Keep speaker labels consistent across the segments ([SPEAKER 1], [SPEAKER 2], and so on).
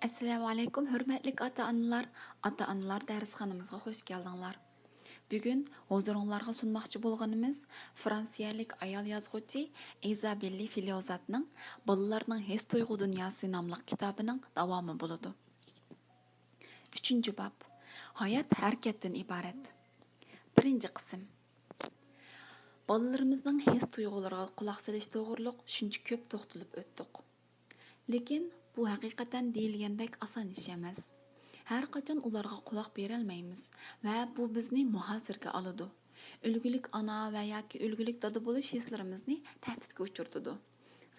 [SPEAKER 1] Assalamu alaykum, hurmatli ota-onalar darsxonamizga xush keldinglar. Bugun huzuringizga sunmoqchi bo'lganimiz Fransiyalik ayol yozuvchi Izabelli Filozatning Bolalarning his tuyg'u dunyosi nomli kitobining davomi bo'ladi. 3-bob. Hayot harakatdan iborat. 1-qism. Bolalarimizning his tuyg'ulariga quloq solish to'g'riliq shuncha ko'p to'xtalib o'tdik. Lekin bu haqiqatan deyilgandek oson ish emas. Har qachon ularga quloq berolmaymiz va bu bizni muhozirga oladi. Ulgulik ona va yoki ulgulik dada bo'lish hislarimizni tahdidga uchirtadi.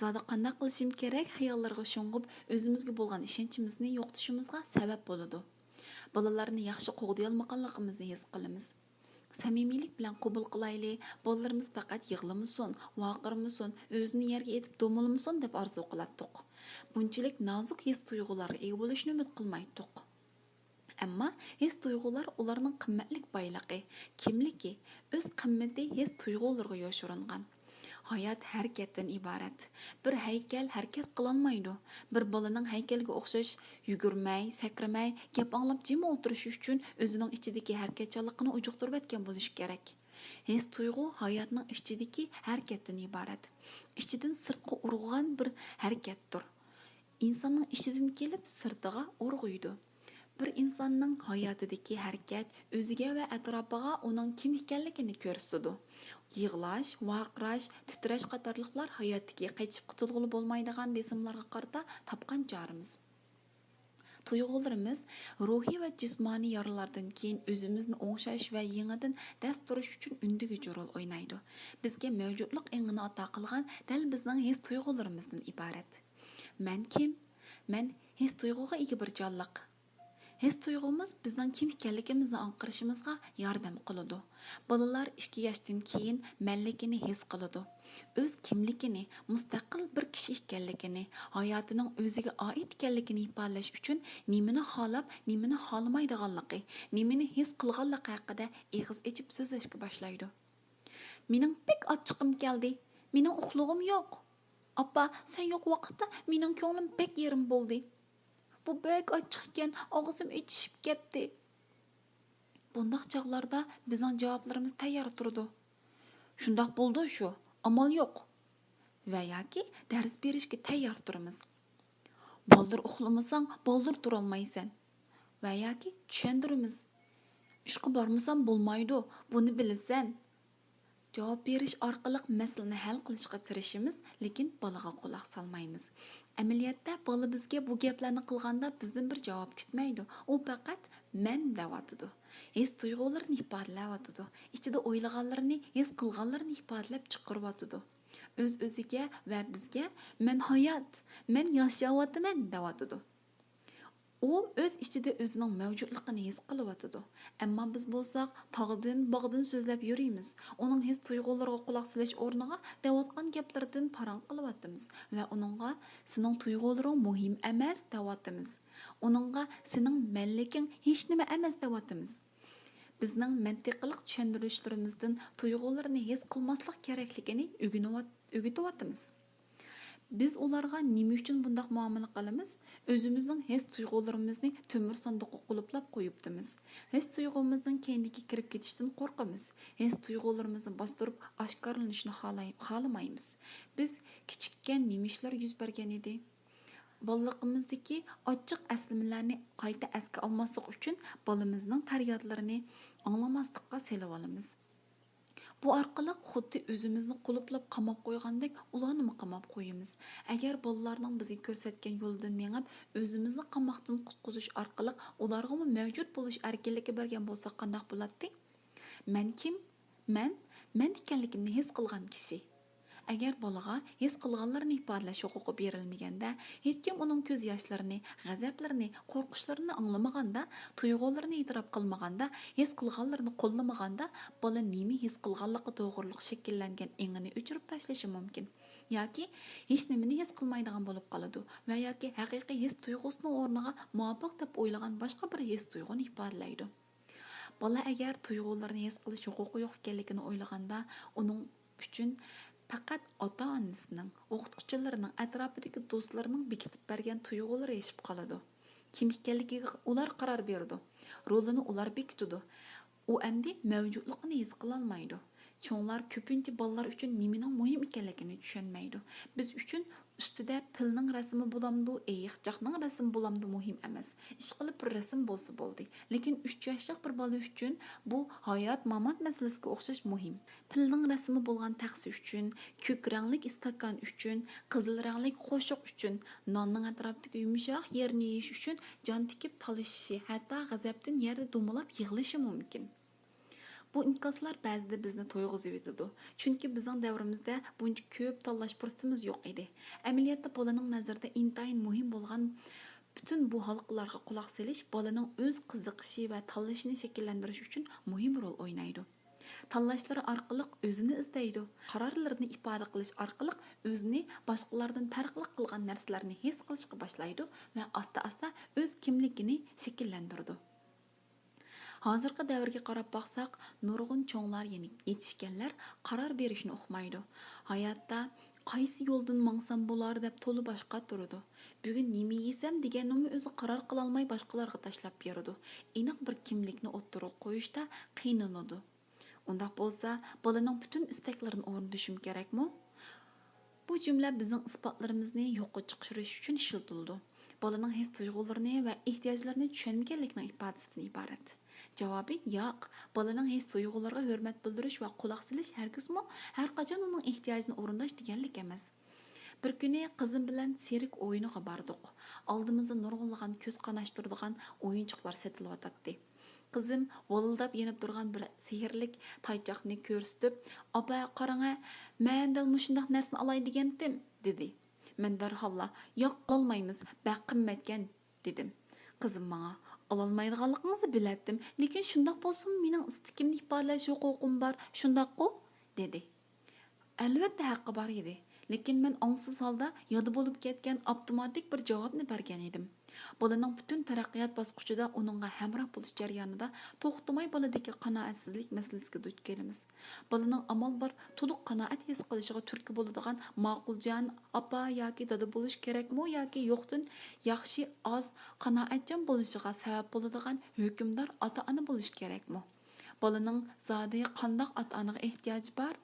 [SPEAKER 1] Zoda qanday qilishim kerak xayollarga sho'ng'ib, o'zimizga bo'lgan ishonchimizni yo'qotishimizga sabab bo'ladi. Bolalarni yaxshi qo'g'day olmaganligimizni his qilamiz. Samimiylik bilan qabul qilayli, bolalarimiz faqat yig'lamasin, vaqirmasin, o'zini yerga etib do'milmasin deb orzu qilatdik. Bunchalik nozik his tuyg'ularga ega bo'lishni umid qilmaydik. Ammo his tuyg'ular ularning qimmatli boyligi, kimligi, o'z qimmati his tuyg'ularga yoshiringan. Hayot harakatdan iborat. Bir haykal harakat qilolmaydi. Bir bolaning haykalga o'xshash yugurmay, sakramay, gap anglab jim o'tirish uchun o'zining ichidagi harakatchanligini ujuqtirib etgan bo'lishi kerak. His tuyg'u hayotning ichidagi harakatdan iborat. Ichidan sirtqa urg'an bir harakatdir. İnsanın ichidan kelib sirtiga urg'uydi. Bir insonning hayotidagi harakat o'ziga va atrofiga uning kim ekanligini ko'rsatadi. Yig'lash, varqirash, titrash qatorliqlar hayotdagi qaytib qutulg'ili bo'lmaydigan besimlarga qarata topgan jorimiz. Tuyg'ularimiz ruhiy va jismoniy yaralardan keyin o'zimizni o'ngshash va yangidan dast turish uchun undigichi rol o'ynaydi. Bizga mavjudlik engini ato qilgan dal bizning his tuyg'ularimizdan iborat. Men kim? Men his tuyg'uga ega bir jonliq. His tuyg'umiz bizning kim ekanligimizni anqirishimizga yordam qiladi. Bolalar 2 yoshdan keyin manligini his qiladi. O'z kimligini, mustaqil bir kishi ekanligini, hayotining o'ziga oid ekanligini ifodalash uchun nimani xohlab, nimani xohlamaydiganligi, nimani his qilganligi haqida eg'iz ochib so'zlashga boshlaydi. Mening pek ochiqim keldi. Mening uxlug'im yo'q. Appa, sen yo'q vaqtda mening ko'nglim pek yerim bo'ldi. Bu bek ochiq ekan, og'zim ichishib ketdi. Bundaq chog'larda bizning javoblarimiz tayyor turdi. Shundoq bo'ldi shu, amal yo'q. Va yoki dars berishga tayyor turamiz. Boldir uxlamasang, boldir turolmaysan. Va yoki tushundiramiz. Ishqa bormasam bo'lmaydi, buni bilasan. Javob berish orqali masalani hal qilishga tirishimiz, lekin bolaga quloq solmaymiz. Amaliyotda bola bizga bu gaplarni qilganda bizdan bir javob kutmaydi. U faqat men deyotidi. His tuyg'ularini ifodalayotidi. Ichida o'ylaganlarini, his qilganlarini ifodalab chiqaryotidi. O'z-o'ziga va bizga men hayot, men yashayotman deyotidi. U o'z ichida o'zining mavjudligini his qilyotidi. Ammo biz bo'lsak, tog'dan, bog'dan so'zlab yurimiz. Uning his tuyg'ulariga quloq solish o'rniga deyotgan gaplardan parang qilyapmiz va uningga sening tuyg'ularing muhim emas deyapmiz. Uningga sening manliging hech nima emas deyapmiz. Bizning mantiqliq tushuntirishlarimizdan tuyg'ularni his qilmaslik kerakligini o'rgatyapmiz. Biz ularga nima uchun bundoq muomala qilamiz? O'zimizning his tuyg'ularimizni temir sanduqqa qulflab qo'yibdimiz. His tuyg'umizning keyniga kirib ketishdan qo'rqamiz. His tuyg'ularimizni bostirib oshkorlanishni xohlamaymiz. Biz kichikkan nima ishlar yuz bergan edi? Bolaligimizdagi ochiq aslimalarni qayta asga olmaslik uchun bolamizning faryodlarini anglamaslikqa selib olamiz. Bu orqali xuddi o'zimizni qulflab qamab qo'ygandek ularni qamab qo'yamiz. Agar bolalarning bizga ko'rsatgan yo'ldan mengib, o'zimizni qamoqdan qutqizish orqali ularga mavjud bo'lish erkinligi bergan bo'lsak qanday bo'ladi? Men kim? Men ekanligimni his qilgan kishi. Agar bolaga his qilganlarini ifodalash huquqi berilmaganda, hech kim uning ko'z yoshlarini, g'azablarini, qo'rqishlarini anglamaganda, tuyg'ularini e'tirof qilmaganda, his qilganlarini qo'llamaganda, bola nima his qilganligi to'g'riliq shakllangan engini o'chirib tashlashi mumkin. Yoki hech nimani his qilmaydigan bo'lib qoladi va yoki haqiqiy his tuyg'usining o'rniga muvofiq deb o'ylagan boshqa bir his tuyg'uni ifodalaydi. Bola agar tuyg'ularni his qilish huquqi yo'q ekanligini o'ylaganda, uning uchun faqat ota-onasining, o'qituvchilarining, atrofidagi do'stlarining bekitib bergan tuyg'ulari yashib qoladi. kim ekanligiga ular qaror berdi. Rolini ular bekitdi. U endi mavjudligini his qilolmaydi. Cho'nglar ko'pincha bolalar uchun nimaning muhim ekanligini tushunmaydi. Biz uchun ustida pilning rasmi bo'lamdi, ayiqchoqning rasmi bo'lamdi muhim emas. Ish qilib bir rasm bo'lsa bo'ldi. Lekin 3 yoshlik bir bola uchun bu hayot mamot masalasiga o'xshash muhim. Pilning rasmi bo'lgan taxsi uchun, ko'k rangli istakan uchun, qizil rangli qo'shiq uchun, nonning atrofidagi yumshoq yerni yeyish uchun jon tikib talashishi, hatto g'azabdan yerda do'milab yig'lishi mumkin. Bu imkonsizlar ba'zida bizni to'yg'izib etadi. Chunki bizning davrimizda buncha ko'p tanlash fursatimiz yo'q edi. Amaliyotda bolaning nazarida intayin muhim bo'lgan bütün bu halqalarga quloq solish bolaning o'z qiziqishi va tanlashini shakllantirish uchun muhim rol o'ynaydi. Tanlashlari orqali o'zini izlaydi. Qarorlarini ifoda qilish orqali o'zini boshqalardan farqli qilgan narsalarni his qilishga boshlaydi va asta-asta o'z kimligini shakllantiradi. Hozirgi davrga qarab baqsaq, nurg'un cho'nglar yetishganlar qaror berishni uqmaydi. Hayotda qaysi yo'ldan mangsam bo'lar deb to'li boshqa turadi. Bugun nima yesam deganimni o'zi qaror qila olmay boshqalarga tashlab beradi. Aniq bir kimlikni o'ttirib qo'yishda qiynaladi. Undaq bo'lsa, bolaning butun istaklarini o'rnatishim kerakmi? Bu jumla bizning isbotlarimizni yo'qqa chiqarish uchun ishlatildi. Bolaning his-tuyg'ularini va ehtiyojlarini tushunmaganlikning ifodasidan iborat. Javobi yo'q. Bolaning his-tuyg'ulariga hurmat bildirish va quloq solish hargizmi har qachon uning ehtiyojini o'rinlash deganlik emas. Bir kuni qizim bilan serik o'yiniga bordik. Oldimizda nurg'unlagan ko'z qanashtiradigan o'yinchoqlar sotilyotdi. Qizim volildab yenib turgan bir sehrlik taychoqni ko'rsatib, "Opa, qarang-a, men dal mushundaq narsani olay degandim", dedi. Men darhol, "Yo'q, ololmaymiz, baq qimmatgan", dedim. Qizim menga, "Ololmaydiganligingizni bilatdim, lekin shundoq bo'lsin, mening istikimni ifodalash huquqim bor, shundoq-ku", dedi. Albatta haqqi bor edi, lekin men ongsiz holda yodi bo'lib ketgan avtomatik bir javobni bergan edim. Bolaning butun taraqqiyot bosqichida uningga hamroh bo'lish jarayonida to'xtamay boladagi qanoatsizlik masalasiga duch kelamiz. Bolaning amal bir to'liq qanoat his qilishiga turtki bo'ladigan ma'quljon opa yoki dada bo'lish kerakmi yoki yo'qdan yaxshi oz qanoatjon bo'lishiga sabab bo'ladigan hukmdor ota-ona bo'lish kerakmi? Bolaning zodi qandoq ota-onaga ehtiyoji bor?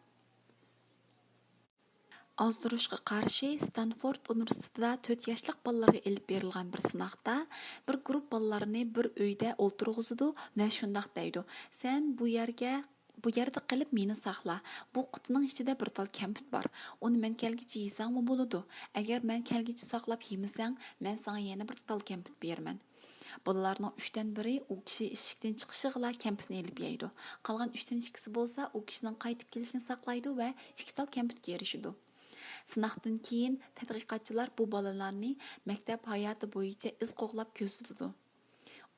[SPEAKER 1] Ozdurishga qarshi Stanford universitetida 4 yoshlik bolalarga elib berilgan bir sinoqda bir guruh bolalarni bir uyda o'ltirg'izdi va shundoq deydi: "Sen bu yerda qilib meni saqla. Bu qutining ichida bir tal kamput bor. Uni men kelgicha yesangmi bo'ladi. Agar men kelgicha saqlab yemasang, men senga yana bir tal kamput beraman." Bolalarning 3dan biri u kishi eshikdan chiqishig'ila kamputni elib yeydi. Qolgan 3dan 2si bo'lsa u kishining qaytib kelishini saqlaydi va 2 tal kamputga erishadi. Sınaqdan keyin tadqiqotchilar bu bolalarni maktab hayoti bo'yicha iz qo'g'lab ko'rsatdi.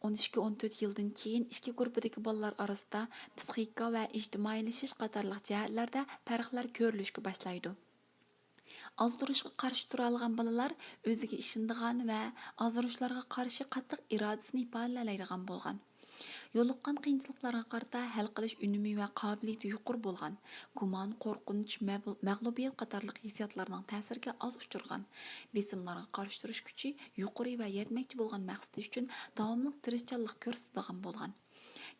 [SPEAKER 1] 12-14 yildan keyin ikki guruhdagi bolalar orasida psixika va ijtimoiylashish qatorliq jihatlarda farqlar ko'rilishga boshlaydi. Ozdurishga qarshi tura olgan bolalar o'ziga ishonadigan va ozdurishlarga qarshi qattiq irodasini ifodalaydigan bo'lgan. Yo'liqqan qiyinchiliklarga qarata hal qilish unumi va qobiliyati yuqori bo'lgan. Gumon, qo'rqinch, mag'lubiyat qatorliq hissiyotlarning ta'siriga oz uchirgan. Besimlarga qarshi turish kuchi yuqori va yetmoqchi bo'lgan maqsadi uchun davomli tirishchanlik ko'rsatadigan bo'lgan.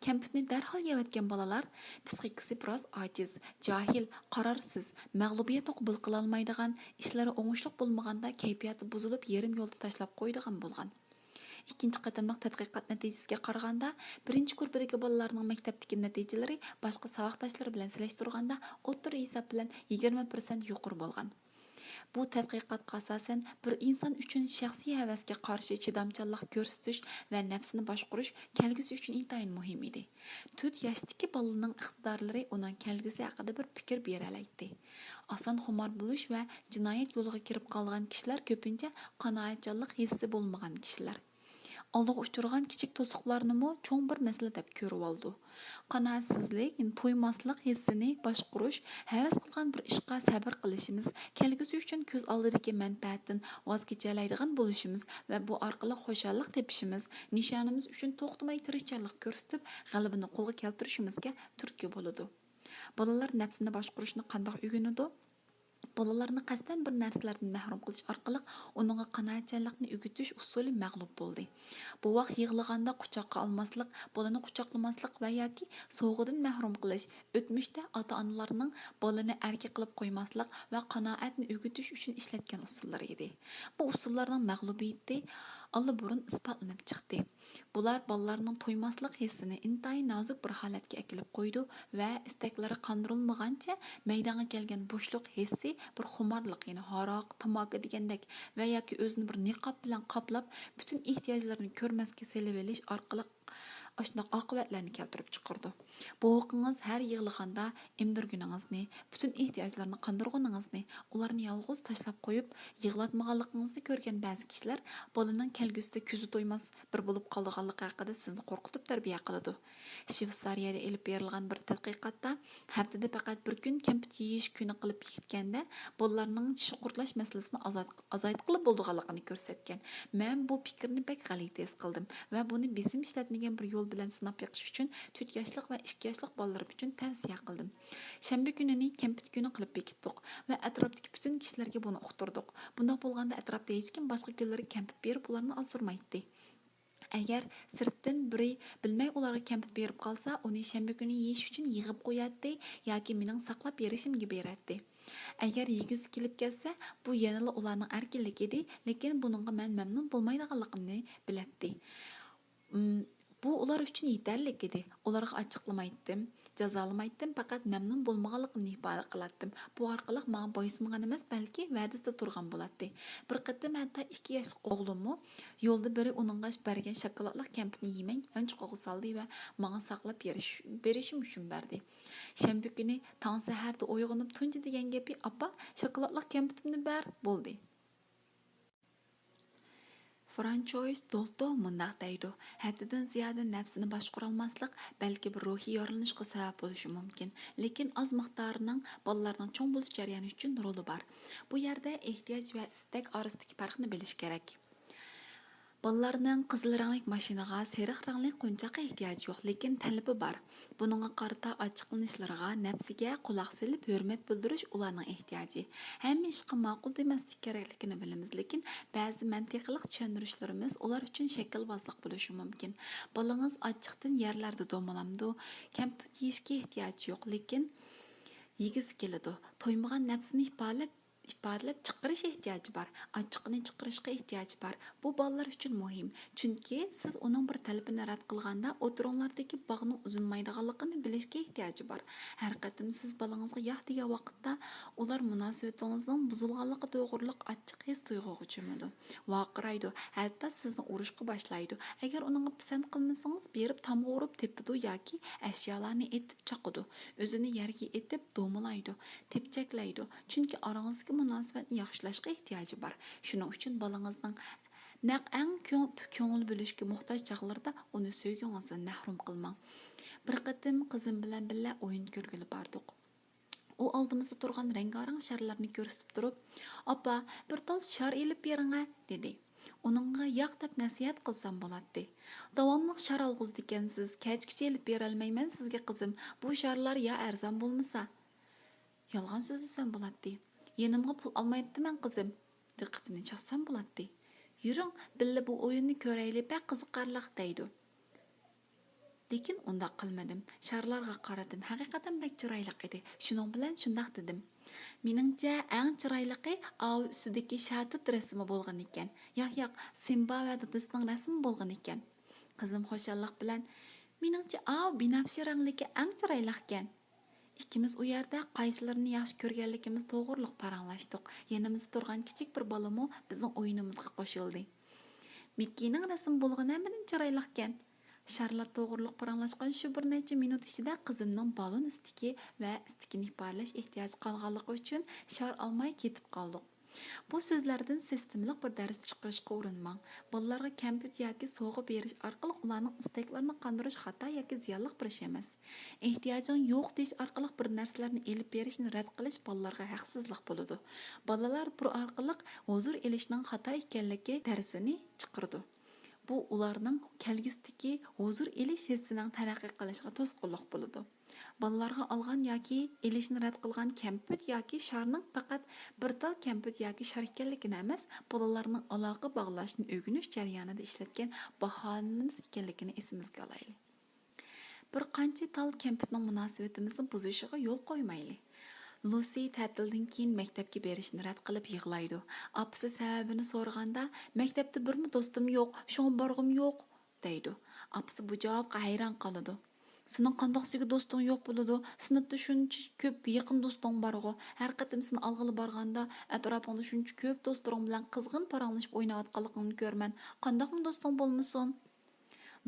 [SPEAKER 1] Kamputni darhol yevatgan bolalar psixikasi biroz ojiz, johil, qarorsiz, mag'lubiyatni qabul qila olmaydigan, ishlari o'ngishli bo'lmaganda kayfiyati buzilib yarim yo'lda tashlab qo'yadigan bo'lgan. Ikkinchi qatimliq tadqiqot natijasiga qaraganda, birinchi guruhdagi bolalarning maktabdagi natijalari boshqa saboqdoshlari bilan solishtirganda o'rta hisob bilan 20% yuqori bo'lgan. Bu tadqiqotga asosan bir inson uchun shaxsiy havasga qarshi chidamchanlik ko'rsatish va nafsini boshqarish kelgusi uchun intayin muhim edi. 4 yoshdagi bolaning iqtidorlari uning kelgusi haqida bir fikr bera oladi. Oson xumor bo'lish va jinoyat yo'liga kirib qolgan kishilar ko'pincha qanoatchanlik hissi bo'lmagan kishilar. Aldığı uçurgan kichik to'siqlarnimi cho'ng bir masala deb ko'rib oldi. Qanoatsizlik, to'ymaslik hissini boshqarish, havas qilgan bir ishga sabr qilishimiz, kelgusi uchun ko'z oldidagi manfaatdan voz kechalaydigan bo'lishimiz va bu orqali xushallik tepishimiz, nishonimiz uchun to'xtamay tirishchanlik ko'rsatib, g'alabani qo'lga keltirishimizga turtki bo'ladi. Bolalar nafsini boshqarishni qanday o'rganadi? Bolalarni qasddan bir narsalardan mahrum qilish orqali uningga qanoatchanlikni o'gitish usuli mag'lub bo'ldi. Bu vaqt yig'laganda quchoqqa olmaslik, bolani quchoqlamaslik va yoki sovg'idan mahrum qilish, o'tmishda ota-onalarning bolani erka qilib qo'ymaslik va qanoatni o'gitish uchun ishlatgan usullari edi. Bu usullarning mag'lubiyati allaburun isbotlanib chiqdi. Bular bolalarning to'ymaslik hissini intayin nozik bir holatga kelib qo'ydi va istaklari qondirilmagancha maydonga kelgan bo'shliq hissi bir xumorliq, ya'ni haroq, tamaki degandek va yoki o'zini bir niqob bilan qoplab butun ehtiyojlarini ko'rmasga selib olish orqali ashundoq oqibatlarni keltirib chiqardi. Bu o'qingiz har yig'laganda emdirguningizni, butun ehtiyojlarni qondirguningizni, ularni yolg'iz tashlab qo'yib yig'latmaganligingizni ko'rgan ba'zi kishilar bolaning kelgusida ko'zi to'ymas bir bo'lib qolganligi haqida sizni qo'rqitib tarbiya qiladi. Shveysariyada elib berilgan bir tadqiqotda haftada faqat bir kun kamput yeyish kuni qilib ketganda bolalarning tish qurtlash masalasini azaytqili bo'lganligini ko'rsatgan. Men bu fikrni bek g'alati his qildim va buni besim ishlatmagan bir yo'l bilan sinab beqish uchun 4 yoshlik va 2 yoshlik bolalar uchun tavsiya qildim. Shanba kunini kamput kuni qilib bekitdik va atrofdagi butun kishilarga buni uqtirdik. Bunday bo'lganda atrofda hech kim boshqa kunlari kamput berib ularni ozdirmaydi. Agar sirtdan biri bilmay ularga kamput berib qolsa, uni shanba kuni yeyish uchun yig'ib qo'yadi yoki mening saqlab berishimga beradi. Agar yegisi kelib kelsa, bu yanada ularning erkinligi edi, lekin buningga men mamnun bo'lmaydiganligimni biladi. Bu ular uchun yetarli edi. Ularga ochiqlamaydim, jazolamaydim, faqat mamnun bo'lmaganligimni ifoda qilardim. Bu orqali menga bo'ysungan emas, balki va'dasida turgan bo'ladi. Bir qatim hatto 2 yoshli o'g'limmi yo'lda biri uningga bergan shokoladli kamputni yemang, yanchiqqa soldi va menga saqlab berishim uchun berdi. Shanba kuni tong saharda uyg'onib tunji degan gapi, "Appa, shokoladli kamputimni ber" bo'ldi. Franchois Dolto mundaq deydi: haddidan ziyoda nafsini boshqarolmaslik balki bir ruhiy yorilishga sabab bo'lishi mumkin, lekin oz miqdorining bolalarning cho'ng bo'lish jarayoni uchun roli bor. Bu yerda ehtiyoj va istak orasidagi farqni bilish kerak. Bolalarning qizil rangli mashinaga, seriq rangli qo'nchoqqa ehtiyoji yo'q, lekin talabi bor. Buningga qarata ochiqlanishlariga, nafsiga quloq solib hurmat bildirish ularning ehtiyoji. Hamma ishga ma'qul demaslik kerakligini bilamiz, lekin ba'zi mantiqli tushuntirishlarimiz ular uchun shaklbozlik bo'lishi mumkin. Bolangiz ochiqdan yerlarda do'malamdi, kamput yeyishga ehtiyoji yo'q, lekin yegisi keladi. To'ymagan nafsini ifodalab chiqarish ehtiyoji bor, ochiqni chiqarishga ehtiyoji bor. Bu bolalar uchun muhim, chunki siz uning bir talabini rad qilganda o'tironglardagi bog'ning uzilmaydiganligini bilishga ehtiyoji bor. Har qatim siz bolangizga yo'q degan vaqtda ular munosabatingizning buzilganligi to'g'riliq ochiq his tuyg'uga cho'madi, vaqiraydi, hatto sizni urishga boshlaydi. Agar uningga pisand qilmasangiz, berib tomga urib tepidi yoki ashyolarni etib chaqidi, o'zini yerga etib do'malaydi, tepchaklaydi, chunki orangizdagi munosabatni yaxshilashga ehtiyoji bor. Shuning uchun bolangizning naq eng ko'ngil bo'lishga muhtoj chaqlarda uni sevgingizdan mahrum qilmang. Bir qatim qizim bilan birga o'yin ko'rgili bordik. U oldimizda turgan rangarang sharlarni ko'rsatib turib, "Appa, bir tal shar elib bering", dedi. Uningga yo'q deb nasihat qilsam bo'ladi. "Davomli shar olg'izdi ekansiz, kechgacha elib bera olmayman sizga qizim. Bu sharlar ya arzon bo'lmasa" Yolg'on so'zlasam bo'ladi. "Yenimga pul olmayaptiman qizim", diqqatini chaqsam bo'ladi. "Yuring, billa bu o'yinni ko'raylik, bak qiziqarliq" deydi. Lekin unda qilmadim. Sharlarga qaradim. Haqiqatan bak chiroyli edi. Shuning bilan shundoq dedim. Meningcha eng chiroyligi av ustidagi shatut rasmi bo'lgan ekan. Yo'q, Simba va dadasining rasmi bo'lgan ekan. Qizim xushallik bilan, "Meningcha av binafsha rangligi eng chiroyli ekan." Ikkimiz u yerda qaysilarini yaxshi ko'rganligimiz to'g'riliq paranglashdik. Yanimizda turgan kichik bir bolamo bizning o'yinimizga qo'shildi. "Mikkining rasm bo'lgan hammadan chiroyli ekan." Sharlar to'g'riliq paranglashgan shu bir necha minut ichida qizimning balon istiki va istikini ifodalash ehtiyoji qolganligi uchun shar olmay ketib qoldik. Bu so'zlardan sistemlik bir dars chiqarishga urinmang. Bolalarga kamput yoki sovg'a berish orqali ularning istaklarini qondirish xato yoki ziyonli bir ish emas. Ehtiyojing yo'q deyish orqali bir narsalarni elib berishni rad qilish bolalarga haqsizlik bo'ladi. Bolalar bu orqali huzur elishning xato ekanligi darsini chiqardi. Bu ularning kelgusidagi huzur elish hissining taraqqiy qilishiga to'sqinlik bo'ladi. Балаларға алған yoki elishni rad qilgan kompyut yoki sharning faqat bir tal kompyut yoki shar ekanligini emas, bolalarning aloqa bog'lashni o'rganish jarayonida ishlatgan bahonamiz ekanligini esimizga olaylik. Bir qancha tal kompyutning munosabatimizni buzishiga yo'l qo'ymaylik. Lucy ta'tildan keyin maktabga berishni rad qilib yig'laydi. Apasi sababini so'raganda, maktabda birmi do'stim yo'q, shunga borg'im yo'q, deydi. Apasi bu javobga hayron qoladi. Sening qandoq siga do'sting yo'q bo'ladi? Sinfda shuncha ko'p yaqin do'sting borg'u. Har qatim seni olg'ili borganda, atrofingda shuncha ko'p do'stlaring bilan qizg'in paranglashib o'ynayotganligingni ko'rman. Qandoqmi do'sting bo'lmasin?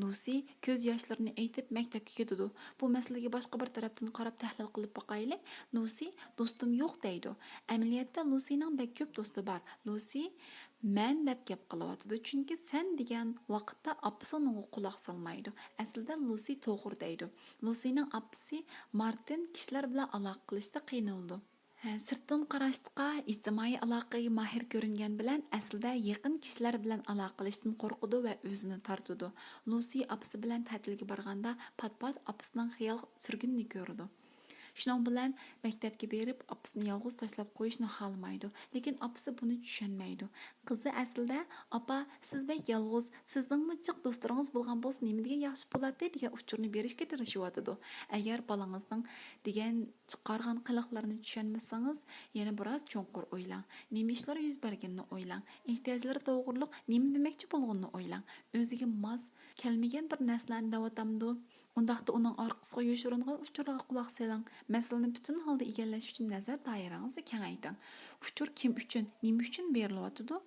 [SPEAKER 1] Lucy ko'z yoshlarini aytib maktabga ketadi. Bu masalaga boshqa bir tarafdan qarab tahlil qilib boqaylik. Lucy do'stim yo'q deydi. Amaliyotda Lucyning bek ko'p do'sti bor. Lucy men deb gap qilyotidi, chunki sen degan vaqtda apasi unga quloq solmaydi. Aslida Lucy to'g'ri deydi. Lucyning apasi Martin kishilar bilan aloqa qilishda qiynaldi. Sirtdan qarashda ijtimoiy aloqaga mahir ko'ringan bilan aslida yaqin kishilar bilan aloqa qilishdan qo'rqidi va o'zini tortidi. Lucy apasi bilan ta'tilga borganda pat-pat apasining xiyol surgunini ko'rdi. Shuning bilan maktabga berib apasini yolg'iz tashlab qo'yishni xohlamaydi, lekin apasi buni tushunmaydi. Qizi aslida "Apa, siz bek yolg'iz, sizningmi jiq do'stlaringiz bo'lgan bo'lsa, nima degan yaxshi bo'ladi" degan uchurni berishga tirishyotidi. Agar bolangizning degan chiqargan qiliqlarini tushunmasangiz, yana biroz cho'nqur o'ylang. Nima ishlar yuz berganini o'ylang. Ehtiyojlari to'g'riliq nima demoqchi bo'lganini o'ylang. O'ziga mos kelmagan bir narsani davotamdi. Undaqda uning orqasiga yoshiringan uchurga quloq soling. Masalani butun holda egallash uchun nazar doirangizni kengaytiring. Uchur kim uchun, nima uchun berilyotidi?